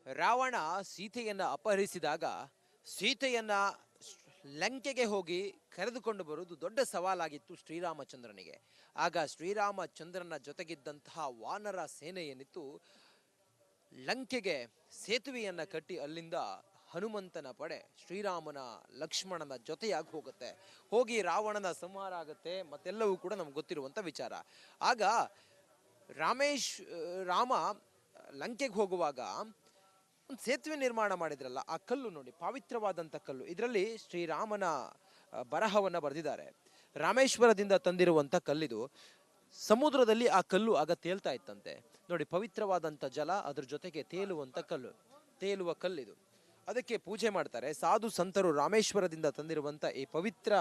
ರಾವಣ ಸೀತೆಯನ್ನ ಅಪಹರಿಸಿದಾಗ ಸೀತೆಯನ್ನ ಲಂಕೆಗೆ ಹೋಗಿ ಕರೆದುಕೊಂಡು ಬರುವುದು ದೊಡ್ಡ ಸವಾಲಾಗಿತ್ತು ಶ್ರೀರಾಮಚಂದ್ರನಿಗೆ. ಆಗ ಶ್ರೀರಾಮಚಂದ್ರನ ಜೊತೆಗಿದ್ದಂತಹ ವಾನರ ಸೇನೆ ಏನಿತ್ತು, ಲಂಕೆಗೆ ಸೇತುವೆಯನ್ನ ಕಟ್ಟಿ ಅಲ್ಲಿಂದ ಹನುಮಂತನ ಪಡೆ ಶ್ರೀರಾಮನ ಲಕ್ಷ್ಮಣನ ಜೊತೆಯಾಗಿ ಹೋಗುತ್ತೆ. ಹೋಗಿ ರಾವಣನ ಸಂಹಾರ ಆಗುತ್ತೆ. ಮತ್ತೆಲ್ಲವೂ ಕೂಡ ನಮ್ಗೆ ಗೊತ್ತಿರುವಂತ ವಿಚಾರ. ಆಗ ರಾಮ ಲಂಕೆಗೆ ಹೋಗುವಾಗ ಒಂದು ಸೇತುವೆ ನಿರ್ಮಾಣ ಮಾಡಿದ್ರಲ್ಲ, ಆ ಕಲ್ಲು ನೋಡಿ, ಪವಿತ್ರವಾದಂಥ ಕಲ್ಲು. ಇದರಲ್ಲಿ ಶ್ರೀರಾಮನ ಬರಹವನ್ನ ಬರೆದಿದ್ದಾರೆ. ರಾಮೇಶ್ವರದಿಂದ ತಂದಿರುವಂಥ ಕಲ್ಲಿದು. ಸಮುದ್ರದಲ್ಲಿ ಆ ಕಲ್ಲು ಆಗ ತೇಲ್ತಾ ಇತ್ತಂತೆ ನೋಡಿ. ಪವಿತ್ರವಾದಂಥ ಜಲ, ಅದ್ರ ಜೊತೆಗೆ ತೇಲುವ ಕಲ್ಲಿದು. ಅದಕ್ಕೆ ಪೂಜೆ ಮಾಡ್ತಾರೆ ಸಾಧು ಸಂತರು. ರಾಮೇಶ್ವರದಿಂದ ತಂದಿರುವಂಥ ಈ ಪವಿತ್ರ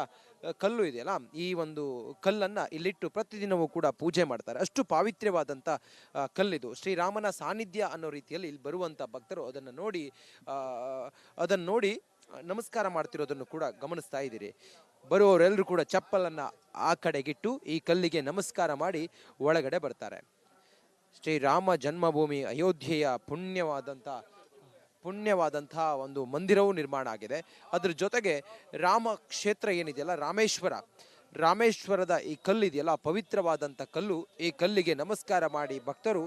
ಕಲ್ಲು ಇದೆಯಲ್ಲ, ಈ ಒಂದು ಕಲ್ಲನ್ನ ಇಲ್ಲಿಟ್ಟು ಪ್ರತಿದಿನವೂ ಕೂಡ ಪೂಜೆ ಮಾಡ್ತಾರೆ. ಅಷ್ಟು ಪಾವಿತ್ರ್ಯವಾದಂಥ ಕಲ್ಲಿದು. ಶ್ರೀರಾಮನ ಸಾನ್ನಿಧ್ಯ ಅನ್ನೋ ರೀತಿಯಲ್ಲಿ ಇಲ್ಲಿ ಬರುವಂಥ ಭಕ್ತರು ಅದನ್ನು ನೋಡಿ ನಮಸ್ಕಾರ ಮಾಡ್ತಿರೋದನ್ನು ಕೂಡ ಗಮನಿಸ್ತಾ ಇದ್ದೀರಿ. ಬರುವವರೆಲ್ಲರೂ ಕೂಡ ಚಪ್ಪಲನ್ನ ಆ ಕಡೆಗಿಟ್ಟು ಈ ಕಲ್ಲಿಗೆ ನಮಸ್ಕಾರ ಮಾಡಿ ಒಳಗಡೆ ಬರ್ತಾರೆ. ಶ್ರೀರಾಮ ಜನ್ಮಭೂಮಿ ಅಯೋಧ್ಯೆಯ ಪುಣ್ಯವಾದಂತಹ ಒಂದು ಮಂದಿರವೂ ನಿರ್ಮಾಣ ಆಗಿದೆ. ಅದ್ರ ಜೊತೆಗೆ ರಾಮ ಕ್ಷೇತ್ರ ಏನಿದೆಯಲ್ಲ, ರಾಮೇಶ್ವರದ ಈ ಕಲ್ಲಿದೆಯಲ್ಲ, ಪವಿತ್ರವಾದಂಥ ಕಲ್ಲು. ಈ ಕಲ್ಲಿಗೆ ನಮಸ್ಕಾರ ಮಾಡಿ ಭಕ್ತರು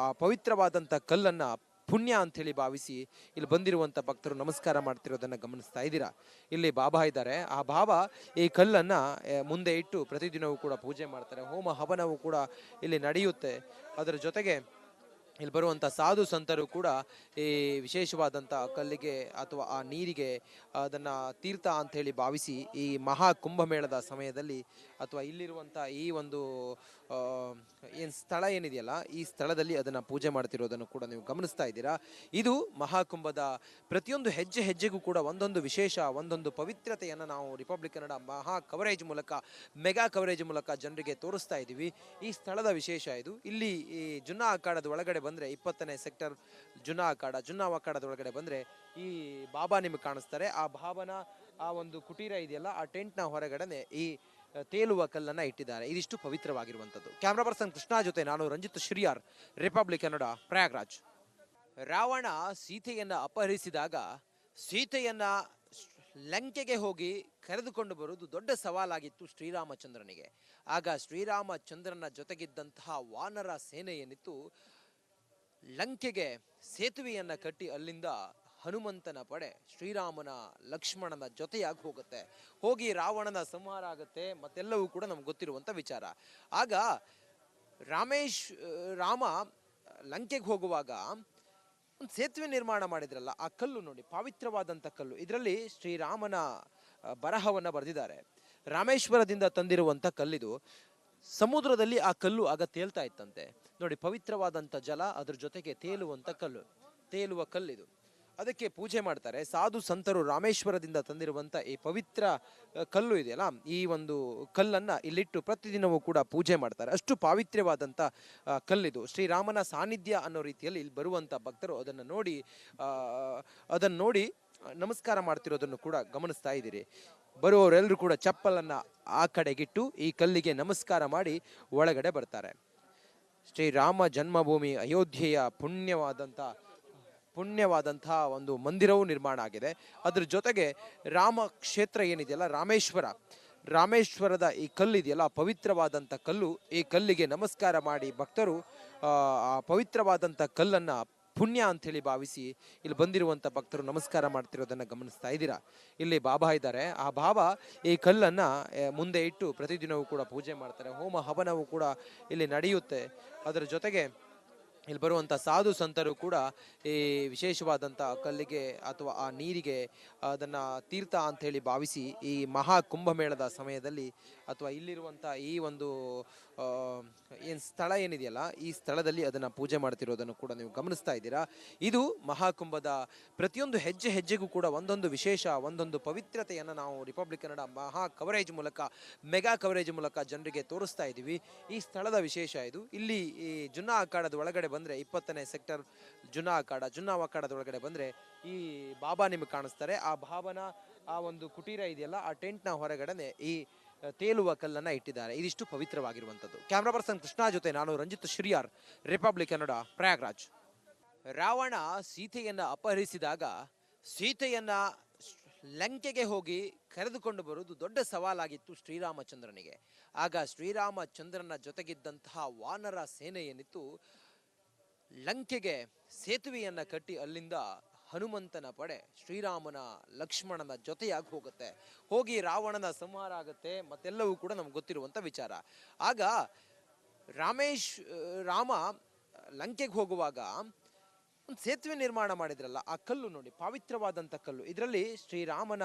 ಆ ಪವಿತ್ರವಾದಂಥ ಕಲ್ಲನ್ನ ಪುಣ್ಯ ಅಂಥೇಳಿ ಭಾವಿಸಿ ಇಲ್ಲಿ ಬಂದಿರುವಂಥ ಭಕ್ತರು ನಮಸ್ಕಾರ ಮಾಡ್ತಿರೋದನ್ನು ಗಮನಿಸ್ತಾ ಇದ್ದೀರಾ. ಇಲ್ಲಿ ಬಾಬಾ ಇದ್ದಾರೆ. ಆ ಬಾಬಾ ಈ ಕಲ್ಲನ್ನು ಮುಂದೆ ಇಟ್ಟು ಪ್ರತಿದಿನವೂ ಕೂಡ ಪೂಜೆ ಮಾಡ್ತಾರೆ. ಹೋಮ ಹವನವೂ ಕೂಡ ಇಲ್ಲಿ ನಡೆಯುತ್ತೆ. ಅದರ ಜೊತೆಗೆ ಇಲ್ಲಿ ಬರುವಂಥ ಸಾಧು ಸಂತರು ಕೂಡ ಈ ವಿಶೇಷವಾದಂಥ ಕಲ್ಲಿಗೆ ಅಥವಾ ಆ ನೀರಿಗೆ ಅದನ್ನು ತೀರ್ಥ ಅಂಥೇಳಿ ಭಾವಿಸಿ ಈ ಮಹಾ ಕುಂಭಮೇಳದ ಸಮಯದಲ್ಲಿ ಅಥವಾ ಇಲ್ಲಿರುವಂಥ ಈ ಒಂದು ಏನು ಸ್ಥಳ ಏನಿದೆಯಲ್ಲ, ಈ ಸ್ಥಳದಲ್ಲಿ ಅದನ್ನು ಪೂಜೆ ಮಾಡ್ತಿರೋದನ್ನು ಕೂಡ ನೀವು ಗಮನಿಸ್ತಾ ಇದ್ದೀರಾ. ಇದು ಮಹಾಕುಂಭದ ಪ್ರತಿಯೊಂದು ಹೆಜ್ಜೆ ಹೆಜ್ಜೆಗೂ ಕೂಡ ಒಂದೊಂದು ವಿಶೇಷ, ಒಂದೊಂದು ಪವಿತ್ರತೆಯನ್ನು ನಾವು ರಿಪಬ್ಲಿಕ್ ಕನ್ನಡ ಮೆಗಾ ಕವರೇಜ್ ಮೂಲಕ ಜನರಿಗೆ ತೋರಿಸ್ತಾ ಇದ್ದೀವಿ. ಈ ಸ್ಥಳದ ವಿಶೇಷ ಇದು. ಇಲ್ಲಿ ಈ ಜುನ್ನಾ ಅಖಾಡದ ಒಳಗಡೆ ಬಂದರೆ 20ನೇ ಸೆಕ್ಟರ್ ಜುನ್ನಾ ಅಖಾಡದ ಒಳಗಡೆ ಬಂದರೆ ಈ ಬಾಬಾ ನಿಮಗೆ ಕಾಣಿಸ್ತಾರೆ. ಆ ಬಾಬನ ಆ ಒಂದು ಕುಟೀರ ಇದೆಯಲ್ಲ, ಆ ಟೆಂಟ್ನ ಹೊರಗಡೆ ಈ ತೇಲುವ ಕಲ್ಲನ್ನ ಇಟ್ಟಿದ್ದಾರೆ. ಇದಿಷ್ಟು ಪವಿತ್ರವಾಗಿರುವಂಥದ್ದು. ಕ್ಯಾಮ್ರಾ ಪರ್ಸನ್ ಕೃಷ್ಣ ಜೊತೆ ನಾನು ರಂಜಿತ್ ಶ್ರೀಯಾರ್, ರಿಪಬ್ಲಿಕ್ ಕನ್ನಡ, ಪ್ರಯಾಗ್ರಾಜ್. ರಾವಣ ಸೀತೆಯನ್ನ ಅಪಹರಿಸಿದಾಗ ಸೀತೆಯನ್ನ ಲಂಕೆಗೆ ಹೋಗಿ ಕರೆದುಕೊಂಡು ಬರುವುದು ದೊಡ್ಡ ಸವಾಲಾಗಿತ್ತು ಶ್ರೀರಾಮಚಂದ್ರನಿಗೆ. ಆಗ ಶ್ರೀರಾಮಚಂದ್ರನ ಜೊತೆಗಿದ್ದಂತಹ ವಾನರ ಸೇನೆ ಏನಿತ್ತು, ಲಂಕೆಗೆ ಸೇತುವೆಯನ್ನ ಕಟ್ಟಿ ಅಲ್ಲಿಂದ ಹನುಮಂತನ ಪಡೆ ಶ್ರೀರಾಮನ ಲಕ್ಷ್ಮಣನ ಜೊತೆಯಾಗಿ ಹೋಗುತ್ತೆ. ಹೋಗಿ ರಾವಣನ ಸಂಹಾರ ಆಗುತ್ತೆ. ಮತ್ತೆಲ್ಲವೂ ಕೂಡ ನಮ್ಗೆ ಗೊತ್ತಿರುವಂಥ ವಿಚಾರ. ಆಗ ರಾಮ ಲಂಕೆಗೆ ಹೋಗುವಾಗ ಒಂದು ಸೇತುವೆ ನಿರ್ಮಾಣ ಮಾಡಿದ್ರಲ್ಲ, ಆ ಕಲ್ಲು ನೋಡಿ, ಪವಿತ್ರವಾದಂಥ ಕಲ್ಲು. ಇದರಲ್ಲಿ ಶ್ರೀರಾಮನ ಬರಹವನ್ನ ಬರೆದಿದ್ದಾರೆ. ರಾಮೇಶ್ವರದಿಂದ ತಂದಿರುವಂಥ ಕಲ್ಲಿದು. ಸಮುದ್ರದಲ್ಲಿ ಆ ಕಲ್ಲು ಆಗ ತೇಲ್ತಾ ಇತ್ತಂತೆ ನೋಡಿ. ಪವಿತ್ರವಾದಂಥ ಜಲ, ಅದ್ರ ಜೊತೆಗೆ ತೇಲುವ ಕಲ್ಲಿದು. ಅದಕ್ಕೆ ಪೂಜೆ ಮಾಡ್ತಾರೆ ಸಾಧು ಸಂತರು. ರಾಮೇಶ್ವರದಿಂದ ತಂದಿರುವಂಥ ಈ ಪವಿತ್ರ ಕಲ್ಲು ಇದೆಯಲ್ಲ, ಈ ಒಂದು ಕಲ್ಲನ್ನ ಇಲ್ಲಿಟ್ಟು ಪ್ರತಿದಿನವೂ ಕೂಡ ಪೂಜೆ ಮಾಡ್ತಾರೆ. ಅಷ್ಟು ಪಾವಿತ್ರ್ಯವಾದಂಥ ಕಲ್ಲಿದು. ಶ್ರೀರಾಮನ ಸಾನ್ನಿಧ್ಯ ಅನ್ನೋ ರೀತಿಯಲ್ಲಿ ಇಲ್ಲಿ ಬರುವಂಥ ಭಕ್ತರು ಅದನ್ನು ನೋಡಿ ನಮಸ್ಕಾರ ಮಾಡ್ತಿರೋದನ್ನು ಕೂಡ ಗಮನಿಸ್ತಾ ಇದ್ದೀರಿ. ಬರುವವರೆಲ್ಲರೂ ಕೂಡ ಚಪ್ಪಲನ್ನ ಆ ಕಡೆಗಿಟ್ಟು ಈ ಕಲ್ಲಿಗೆ ನಮಸ್ಕಾರ ಮಾಡಿ ಒಳಗಡೆ ಬರ್ತಾರೆ. ಶ್ರೀರಾಮ ಜನ್ಮಭೂಮಿ ಅಯೋಧ್ಯೆಯ ಪುಣ್ಯವಾದಂತಹ ಒಂದು ಮಂದಿರವೂ ನಿರ್ಮಾಣ ಆಗಿದೆ. ಅದ್ರ ಜೊತೆಗೆ ರಾಮ ಕ್ಷೇತ್ರ ಏನಿದೆಯಲ್ಲ, ರಾಮೇಶ್ವರದ ಈ ಕಲ್ಲಿದೆಯಲ್ಲ, ಪವಿತ್ರವಾದಂಥ ಕಲ್ಲು. ಈ ಕಲ್ಲಿಗೆ ನಮಸ್ಕಾರ ಮಾಡಿ ಭಕ್ತರು ಆ ಪವಿತ್ರವಾದಂಥ ಕಲ್ಲನ್ನ ಪುಣ್ಯ ಅಂಥೇಳಿ ಭಾವಿಸಿ ಇಲ್ಲಿ ಬಂದಿರುವಂಥ ಭಕ್ತರು ನಮಸ್ಕಾರ ಮಾಡ್ತಿರೋದನ್ನು ಗಮನಿಸ್ತಾ ಇದ್ದೀರಾ. ಇಲ್ಲಿ ಬಾಬಾ ಇದ್ದಾರೆ. ಆ ಬಾಬಾ ಈ ಕಲ್ಲನ್ನ ಮುಂದೆ ಇಟ್ಟು ಪ್ರತಿದಿನವೂ ಕೂಡ ಪೂಜೆ ಮಾಡ್ತಾರೆ. ಹೋಮ ಹವನವೂ ಕೂಡ ಇಲ್ಲಿ ನಡೆಯುತ್ತೆ. ಅದರ ಜೊತೆಗೆ ಇಲ್ಲಿ ಬರುವಂಥ ಸಾಧು ಸಂತರು ಕೂಡ ಈ ವಿಶೇಷವಾದಂಥ ಕಲ್ಲಿಗೆ ಅಥವಾ ಆ ನೀರಿಗೆ ಅದನ್ನು ತೀರ್ಥ ಅಂಥೇಳಿ ಭಾವಿಸಿ ಈ ಮಹಾ ಕುಂಭಮೇಳದ ಸಮಯದಲ್ಲಿ ಅಥವಾ ಇಲ್ಲಿರುವಂಥ ಈ ಒಂದು ಏನು ಸ್ಥಳ ಏನಿದೆಯಲ್ಲ, ಈ ಸ್ಥಳದಲ್ಲಿ ಅದನ್ನು ಪೂಜೆ ಮಾಡ್ತಿರೋದನ್ನು ಕೂಡ ನೀವು ಗಮನಿಸ್ತಾ ಇದ್ದೀರಾ. ಇದು ಮಹಾಕುಂಭದ ಪ್ರತಿಯೊಂದು ಹೆಜ್ಜೆ ಹೆಜ್ಜೆಗೂ ಕೂಡ ಒಂದೊಂದು ವಿಶೇಷ, ಒಂದೊಂದು ಪವಿತ್ರತೆಯನ್ನು ನಾವು ರಿಪಬ್ಲಿಕ್ ಕನ್ನಡ ಮೆಗಾ ಕವರೇಜ್ ಮೂಲಕ ಜನರಿಗೆ ತೋರಿಸ್ತಾ ಇದ್ದೀವಿ. ಈ ಸ್ಥಳದ ವಿಶೇಷ ಇದು. ಇಲ್ಲಿ ಈ ಜುನ್ನಾ ಅಖಾಡದ ಒಳಗಡೆ ಬಂದರೆ 20ನೇ ಸೆಕ್ಟರ್ ಜುನ್ನಾ ಅಖಾಡದ ಒಳಗಡೆ ಬಂದರೆ ಈ ಬಾಬಾ ನಿಮಗೆ ಕಾಣಿಸ್ತಾರೆ. ಆ ಬಾಬನ ಆ ಒಂದು ಕುಟೀರ ಇದೆಯಲ್ಲ, ಆ ಟೆಂಟ್ನ ಹೊರಗಡೆ ಈ ತೇಲುವ ಕಲ್ಲನ್ನ ಇಟ್ಟಿದ್ದಾರೆ. ಇದಿಷ್ಟು ಪವಿತ್ರವಾಗಿರುವಂಥದ್ದು. ಕ್ಯಾಮ್ರಾ ಪರ್ಸನ್ ಕೃಷ್ಣ ಜೊತೆ ನಾನು ರಂಜಿತ್ ಶ್ರೀಯಾರ್, ರಿಪಬ್ಲಿಕ್ ಕನ್ನಡ, ಪ್ರಯಾಗ್ರಾಜ್. ರಾವಣ ಸೀತೆಯನ್ನ ಅಪಹರಿಸಿದಾಗ ಸೀತೆಯನ್ನ ಲಂಕೆಗೆ ಹೋಗಿ ಕರೆದುಕೊಂಡು ಬರುವುದು ದೊಡ್ಡ ಸವಾಲಾಗಿತ್ತು ಶ್ರೀರಾಮಚಂದ್ರನಿಗೆ. ಆಗ ಶ್ರೀರಾಮಚಂದ್ರನ ಜೊತೆಗಿದ್ದಂತಹ ವಾನರ ಸೇನೆ ಏನಿತ್ತು ಲಂಕೆಗೆ ಸೇತುವೆಯನ್ನ ಕಟ್ಟಿ ಅಲ್ಲಿಂದ ಹನುಮಂತನ ಪಡೆ ಶ್ರೀರಾಮನ ಲಕ್ಷ್ಮಣನ ಜೊತೆಯಾಗಿ ಹೋಗುತ್ತೆ. ಹೋಗಿ ರಾವಣನ ಸಂಹಾರ ಆಗುತ್ತೆ. ಮತ್ತೆಲ್ಲವೂ ಕೂಡ ನಮ್ಗೆ ಗೊತ್ತಿರುವಂತ ವಿಚಾರ. ಆಗ ರಾಮ ಲಂಕೆಗೆ ಹೋಗುವಾಗ ಒಂದು ಸೇತುವೆ ನಿರ್ಮಾಣ ಮಾಡಿದ್ರಲ್ಲ, ಆ ಕಲ್ಲು ನೋಡಿ, ಪವಿತ್ರವಾದಂಥ ಕಲ್ಲು. ಇದರಲ್ಲಿ ಶ್ರೀರಾಮನ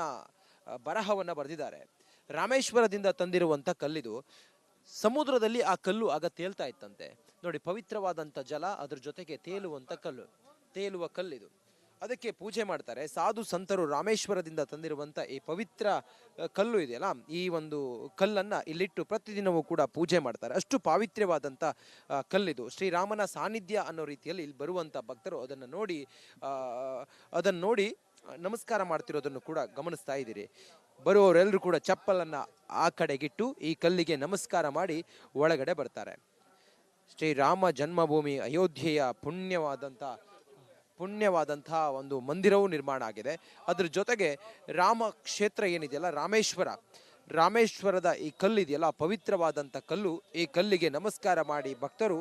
ಬರಹವನ್ನ ಬರೆದಿದ್ದಾರೆ. ರಾಮೇಶ್ವರದಿಂದ ತಂದಿರುವಂಥ ಕಲ್ಲಿದು. ಸಮುದ್ರದಲ್ಲಿ ಆ ಕಲ್ಲು ಆಗ ತೇಲ್ತಾ ಇತ್ತಂತೆ ನೋಡಿ. ಪವಿತ್ರವಾದಂಥ ಜಲ, ಅದ್ರ ಜೊತೆಗೆ ತೇಲುವ ಕಲ್ಲಿದು. ಅದಕ್ಕೆ ಪೂಜೆ ಮಾಡ್ತಾರೆ ಸಾಧು ಸಂತರು. ರಾಮೇಶ್ವರದಿಂದ ತಂದಿರುವಂಥ ಈ ಪವಿತ್ರ ಕಲ್ಲು ಇದೆಯಲ್ಲ, ಈ ಒಂದು ಕಲ್ಲನ್ನು ಇಲ್ಲಿಟ್ಟು ಪ್ರತಿದಿನವೂ ಕೂಡ ಪೂಜೆ ಮಾಡ್ತಾರೆ. ಅಷ್ಟು ಪಾವಿತ್ರ್ಯವಾದಂಥ ಕಲ್ಲಿದು. ಶ್ರೀರಾಮನ ಸಾನ್ನಿಧ್ಯ ಅನ್ನೋ ರೀತಿಯಲ್ಲಿ ಇಲ್ಲಿ ಬರುವಂಥ ಭಕ್ತರು ಅದನ್ನು ನೋಡಿ ನಮಸ್ಕಾರ ಮಾಡ್ತಿರೋದನ್ನು ಕೂಡ ಗಮನಿಸ್ತಾ ಇದ್ದೀರಿ. ಬರುವವರೆಲ್ಲರೂ ಕೂಡ ಚಪ್ಪಲನ್ನು ಆ ಕಡೆಗಿಟ್ಟು ಈ ಕಲ್ಲಿಗೆ ನಮಸ್ಕಾರ ಮಾಡಿ ಒಳಗಡೆ ಬರ್ತಾರೆ. ಶ್ರೀರಾಮ ಜನ್ಮಭೂಮಿ ಅಯೋಧ್ಯೆಯ ಪುಣ್ಯವಾದಂತಹ ಒಂದು ಮಂದಿರವೂ ನಿರ್ಮಾಣ ಆಗಿದೆ. ಅದ್ರ ಜೊತೆಗೆ ರಾಮ ಕ್ಷೇತ್ರ ಏನಿದೆಯಲ್ಲ, ರಾಮೇಶ್ವರದ ಈ ಕಲ್ಲಿದೆಯಲ್ಲ, ಪವಿತ್ರವಾದಂಥ ಕಲ್ಲು. ಈ ಕಲ್ಲಿಗೆ ನಮಸ್ಕಾರ ಮಾಡಿ ಭಕ್ತರು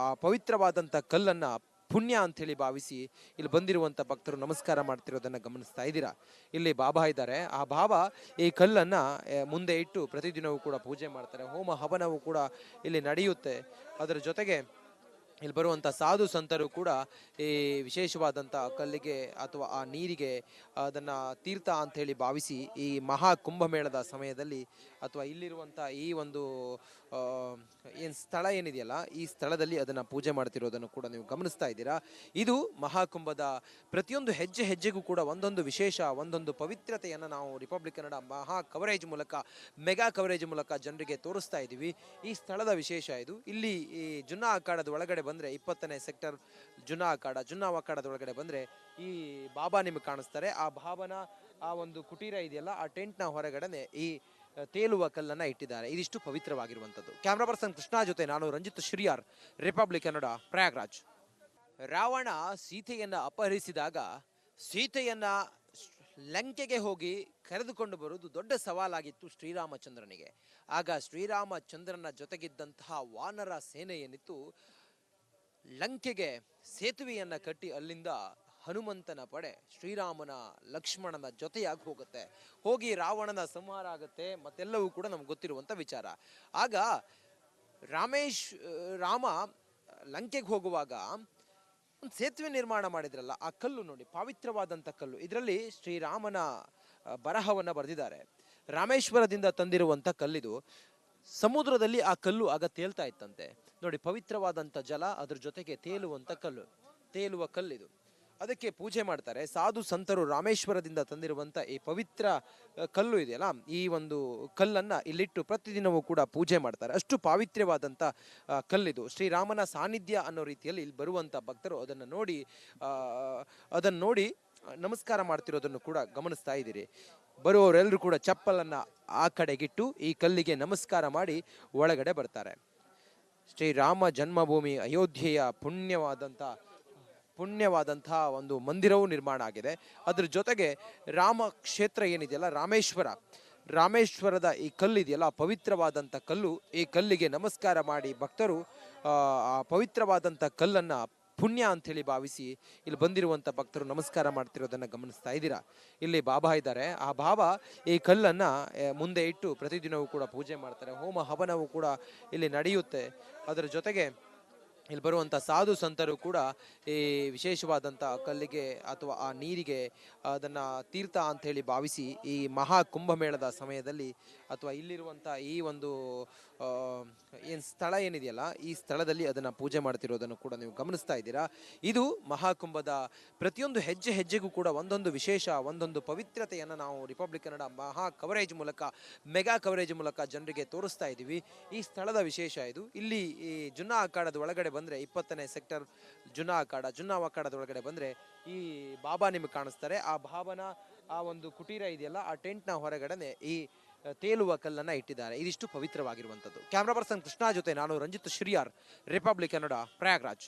ಆ ಪವಿತ್ರವಾದಂಥ ಕಲ್ಲನ್ನು ಪುಣ್ಯ ಅಂಥೇಳಿ ಭಾವಿಸಿ ಇಲ್ಲಿ ಬಂದಿರುವಂಥ ಭಕ್ತರು ನಮಸ್ಕಾರ ಮಾಡ್ತಿರೋದನ್ನು ಗಮನಿಸ್ತಾ ಇದ್ದೀರಾ. ಇಲ್ಲಿ ಬಾಬಾ ಇದ್ದಾರೆ. ಆ ಬಾಬಾ ಈ ಕಲ್ಲನ್ನು ಮುಂದೆ ಇಟ್ಟು ಪ್ರತಿದಿನವೂ ಕೂಡ ಪೂಜೆ ಮಾಡ್ತಾರೆ. ಹೋಮ ಹವನವೂ ಕೂಡ ಇಲ್ಲಿ ನಡೆಯುತ್ತೆ. ಅದರ ಜೊತೆಗೆ ಇಲ್ಲಿ ಬರುವಂಥ ಸಾಧು ಸಂತರು ಕೂಡ ಈ ವಿಶೇಷವಾದಂಥ ಕಲ್ಲಿಗೆ ಅಥವಾ ಆ ನೀರಿಗೆ ಅದನ್ನು ತೀರ್ಥ ಅಂಥೇಳಿ ಭಾವಿಸಿ ಈ ಮಹಾ ಕುಂಭಮೇಳದ ಸಮಯದಲ್ಲಿ ಅಥವಾ ಇಲ್ಲಿರುವಂಥ ಈ ಒಂದು ಏನು ಸ್ಥಳ ಏನಿದೆಯಲ್ಲ, ಈ ಸ್ಥಳದಲ್ಲಿ ಅದನ್ನು ಪೂಜೆ ಮಾಡ್ತಿರೋದನ್ನು ಕೂಡ ನೀವು ಗಮನಿಸ್ತಾ ಇದ್ದೀರಾ. ಇದು ಮಹಾಕುಂಭದ ಪ್ರತಿಯೊಂದು ಹೆಜ್ಜೆ ಹೆಜ್ಜೆಗೂ ಕೂಡ ಒಂದೊಂದು ವಿಶೇಷ, ಒಂದೊಂದು ಪವಿತ್ರತೆಯನ್ನು ನಾವು ರಿಪಬ್ಲಿಕ್ ಕನ್ನಡ ಮಹಾ ಕವರೇಜ್ ಮೂಲಕ, ಮೆಗಾ ಕವರೇಜ್ ಮೂಲಕ ಜನರಿಗೆ ತೋರಿಸ್ತಾ ಇದ್ದೀವಿ. ಈ ಸ್ಥಳದ ವಿಶೇಷ ಇದು. ಇಲ್ಲಿ ಈ ಜುನ್ನಾ ಅಖಾಡದ ಒಳಗಡೆ ಬಂದರೆ 20ನೇ ಸೆಕ್ಟರ್ ಜುನ್ನಾ ಅಖಾಡದ ಒಳಗಡೆ ಬಂದರೆ ಈ ಬಾಬಾ ನಿಮಗೆ ಕಾಣಿಸ್ತಾರೆ. ಆ ಬಾಬಾನ ಆ ಒಂದು ಕುಟೀರ ಇದೆಯಲ್ಲ, ಆ ಟೆಂಟ್ನ ಹೊರಗಡೆ ಈ ತೇಲುವ ಕಲ್ಲನ್ನು ಇಟ್ಟಿದ್ದಾರೆ. ಇದಿಷ್ಟು ಪವಿತ್ರವಾಗಿರುವಂಥದ್ದು. ಕ್ಯಾಮ್ರಾ ಪರ್ಸನ್ ಕೃಷ್ಣ ಜೊತೆ ನಾನು ರಂಜಿತ್ ಶ್ರೀಯಾರ್, ರಿಪಬ್ಲಿಕ್ ಕನ್ನಡ, ಪ್ರಯಾಗ್ರಾಜ್. ರಾವಣ ಸೀತೆಯನ್ನ ಅಪಹರಿಸಿದಾಗ ಸೀತೆಯನ್ನ ಲಂಕೆಗೆ ಹೋಗಿ ಕರೆದುಕೊಂಡು ಬರುವುದು ದೊಡ್ಡ ಸವಾಲಾಗಿತ್ತು ಶ್ರೀರಾಮಚಂದ್ರನಿಗೆ. ಆಗ ಶ್ರೀರಾಮಚಂದ್ರನ ಜೊತೆಗಿದ್ದಂತಹ ವಾನರ ಸೇನೆ ಏನಿತ್ತು ಲಂಕೆಗೆ ಸೇತುವೆಯನ್ನ ಕಟ್ಟಿ ಅಲ್ಲಿಂದ ಹನುಮಂತನ ಪಡೆ ಶ್ರೀರಾಮನ ಲಕ್ಷ್ಮಣನ ಜೊತೆಯಾಗಿ ಹೋಗುತ್ತೆ. ಹೋಗಿ ರಾವಣನ ಸಂಹಾರ ಆಗುತ್ತೆ. ಮತ್ತೆಲ್ಲವೂ ಕೂಡ ನಮ್ಗೆ ಗೊತ್ತಿರುವಂಥ ವಿಚಾರ. ಆಗ ರಾಮ ಲಂಕೆಗೆ ಹೋಗುವಾಗ ಒಂದು ಸೇತುವೆ ನಿರ್ಮಾಣ ಮಾಡಿದ್ರಲ್ಲ, ಆ ಕಲ್ಲು ನೋಡಿ, ಪವಿತ್ರವಾದಂಥ ಕಲ್ಲು. ಇದರಲ್ಲಿ ಶ್ರೀರಾಮನ ಬರಹವನ್ನ ಬರೆದಿದ್ದಾರೆ. ರಾಮೇಶ್ವರದಿಂದ ತಂದಿರುವಂಥ ಕಲ್ಲಿದು. ಸಮುದ್ರದಲ್ಲಿ ಆ ಕಲ್ಲು ಆಗ ತೇಲ್ತಾ ಇತ್ತಂತೆ ನೋಡಿ. ಪವಿತ್ರವಾದಂಥ ಜಲ, ಅದ್ರ ಜೊತೆಗೆ ತೇಲುವ ಕಲ್ಲಿದು. ಅದಕ್ಕೆ ಪೂಜೆ ಮಾಡ್ತಾರೆ ಸಾಧು ಸಂತರು. ರಾಮೇಶ್ವರದಿಂದ ತಂದಿರುವಂಥ ಈ ಪವಿತ್ರ ಕಲ್ಲು ಇದೆಯಲ್ಲ, ಈ ಒಂದು ಕಲ್ಲನ್ನು ಇಲ್ಲಿಟ್ಟು ಪ್ರತಿದಿನವೂ ಕೂಡ ಪೂಜೆ ಮಾಡ್ತಾರೆ. ಅಷ್ಟು ಪಾವಿತ್ರ್ಯವಾದಂಥ ಕಲ್ಲಿದು. ಶ್ರೀರಾಮನ ಸಾನ್ನಿಧ್ಯ ಅನ್ನೋ ರೀತಿಯಲ್ಲಿ ಇಲ್ಲಿ ಬರುವಂಥ ಭಕ್ತರು ಅದನ್ನು ನೋಡಿ ನಮಸ್ಕಾರ ಮಾಡ್ತಿರೋದನ್ನು ಕೂಡ ಗಮನಿಸ್ತಾ ಇದ್ದೀರಿ. ಬರುವವರೆಲ್ಲರೂ ಕೂಡ ಚಪ್ಪಲನ್ನು ಆ ಕಡೆಗಿಟ್ಟು ಈ ಕಲ್ಲಿಗೆ ನಮಸ್ಕಾರ ಮಾಡಿ ಒಳಗಡೆ ಬರ್ತಾರೆ. ಶ್ರೀರಾಮ ಜನ್ಮಭೂಮಿ ಅಯೋಧ್ಯೆಯ ಪುಣ್ಯವಾದಂತಹ ಒಂದು ಮಂದಿರವೂ ನಿರ್ಮಾಣ ಆಗಿದೆ. ಅದ್ರ ಜೊತೆಗೆ ರಾಮ ಕ್ಷೇತ್ರ ಏನಿದೆಯಲ್ಲ, ರಾಮೇಶ್ವರದ ಈ ಕಲ್ಲಿದೆಯಲ್ಲ, ಪವಿತ್ರವಾದಂಥ ಕಲ್ಲು. ಈ ಕಲ್ಲಿಗೆ ನಮಸ್ಕಾರ ಮಾಡಿ ಭಕ್ತರು ಆ ಪವಿತ್ರವಾದಂಥ ಕಲ್ಲನ್ನು ಪುಣ್ಯ ಅಂಥೇಳಿ ಭಾವಿಸಿ ಇಲ್ಲಿ ಬಂದಿರುವಂಥ ಭಕ್ತರು ನಮಸ್ಕಾರ ಮಾಡ್ತಿರೋದನ್ನು ಗಮನಿಸ್ತಾ ಇದ್ದೀರಾ. ಇಲ್ಲಿ ಬಾಬಾ ಇದ್ದಾರೆ. ಆ ಬಾಬಾ ಈ ಕಲ್ಲನ್ನು ಮುಂದೆ ಇಟ್ಟು ಪ್ರತಿದಿನವೂ ಕೂಡ ಪೂಜೆ ಮಾಡ್ತಾರೆ. ಹೋಮ ಹವನವೂ ಕೂಡ ಇಲ್ಲಿ ನಡೆಯುತ್ತೆ. ಅದರ ಜೊತೆಗೆ ಇಲ್ಲಿ ಬರುವಂಥ ಸಾಧು ಸಂತರು ಕೂಡ ಈ ವಿಶೇಷವಾದಂಥ ಕಲ್ಲಿಗೆ ಅಥವಾ ಆ ನೀರಿಗೆ ಅದನ್ನು ತೀರ್ಥ ಅಂಥೇಳಿ ಭಾವಿಸಿ ಈ ಮಹಾ ಕುಂಭಮೇಳದ ಸಮಯದಲ್ಲಿ ಅಥವಾ ಇಲ್ಲಿರುವಂಥ ಈ ಒಂದು ಏನು ಸ್ಥಳ ಏನಿದೆಯಲ್ಲ, ಈ ಸ್ಥಳದಲ್ಲಿ ಅದನ್ನು ಪೂಜೆ ಮಾಡ್ತಿರೋದನ್ನು ಕೂಡ ನೀವು ಗಮನಿಸ್ತಾ ಇದ್ದೀರಾ. ಇದು ಮಹಾಕುಂಭದ ಪ್ರತಿಯೊಂದು ಹೆಜ್ಜೆ ಹೆಜ್ಜೆಗೂ ಕೂಡ ಒಂದೊಂದು ವಿಶೇಷ, ಒಂದೊಂದು ಪವಿತ್ರತೆಯನ್ನು ನಾವು ರಿಪಬ್ಲಿಕ್ ಕನ್ನಡ ಮಹಾ ಕವರೇಜ್ ಮೂಲಕ, ಮೆಗಾ ಕವರೇಜ್ ಮೂಲಕ ಜನರಿಗೆ ತೋರಿಸ್ತಾ ಇದ್ದೀವಿ. ಈ ಸ್ಥಳದ ವಿಶೇಷ ಇದು. ಇಲ್ಲಿ ಈ ಜುನ್ನಾ ಅಖಾಡದ ಒಳಗಡೆ ಬಂದರೆ 20ನೇ ಸೆಕ್ಟರ್ ಜುನ್ನಾ ಅಖಾಡದ ಒಳಗಡೆ ಬಂದರೆ ಈ ಬಾಬಾ ನಿಮಗೆ ಕಾಣಿಸ್ತಾರೆ. ಆ ಬಾಬಾನ ಆ ಒಂದು ಕುಟೀರ ಇದೆಯಲ್ಲ, ಆ ಟೆಂಟ್ನ ಹೊರಗಡೆ ಈ ತೇಲುವ ಕಲ್ಲನ್ನು ಇಟ್ಟಿದ್ದಾರೆ. ಇದಿಷ್ಟು ಪವಿತ್ರವಾಗಿರುವಂಥದ್ದು. ಕ್ಯಾಮ್ರಾ ಪರ್ಸನ್ ಕೃಷ್ಣ ಜೊತೆ ನಾನು ರಂಜಿತ್ ಶ್ರೀಯಾರ್, ರಿಪಬ್ಲಿಕ್ ಕನ್ನಡ, ಪ್ರಯಾಗ್ರಾಜ್.